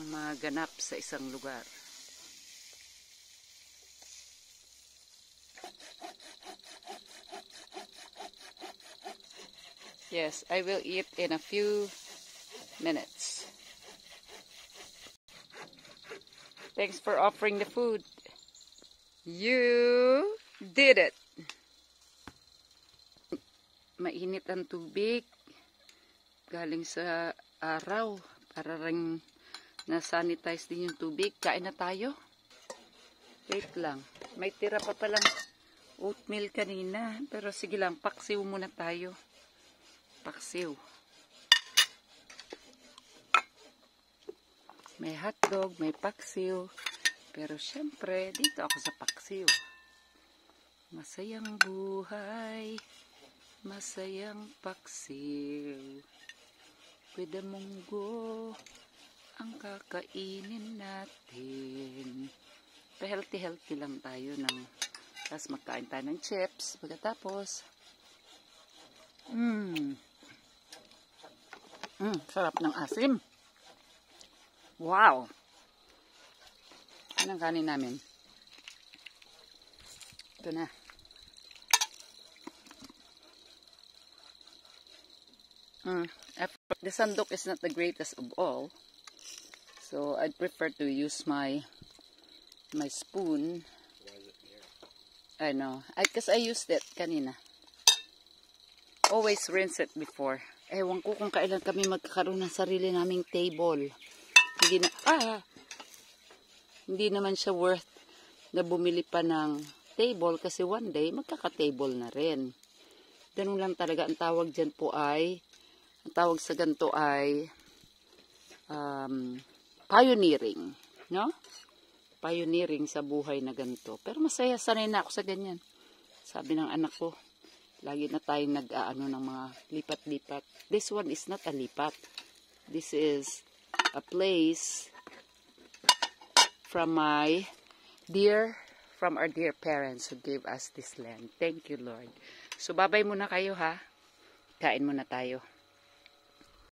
maganap sa isang lugar. Yes, I will eat in a few minutes. Thanks for offering the food. You did it. Mainit ang tubig. Galing sa araw. Para ring na-sanitize din yung tubig. Kain na tayo. Wait lang. May tira pa palang oatmeal kanina. Pero sige lang, paksiw muna tayo. Paksiw. May hotdog, may paksiw. Pero syempre, dito ako sa paksiw. Masayang buhay. Masayang paksiw. With the munggo, ang kakainin natin. Pa-healthy-healthy lang tayo ng, tapos magkain tayo ng chips. Pagkatapos, sarap ng asim. Wow! Ano ang kanin namin? Ito na. The sandok is not the greatest of all. So, I'd prefer to use my spoon. Why is it here? I know. Because I used it kanina. Always rinse it before. Ewan ko kung kailan kami magkakaroon ng sarili naming table. Hindi naman siya worth na bumili pa ng table kasi one day magkaka-table na rin. Ganun lang talaga ang tawag dyan po ay, ang tawag sa ganito ay pioneering, no? Pioneering sa buhay na ganito. Pero masaya, sanay na ako sa ganyan. Sabi ng anak ko, lagi na tayong nag-aano ng mga lipat-lipat. This one is not a lipat. This is a place from our dear parents who gave us this land. Thank you, Lord. So, babay muna kayo ha. Kain muna tayo.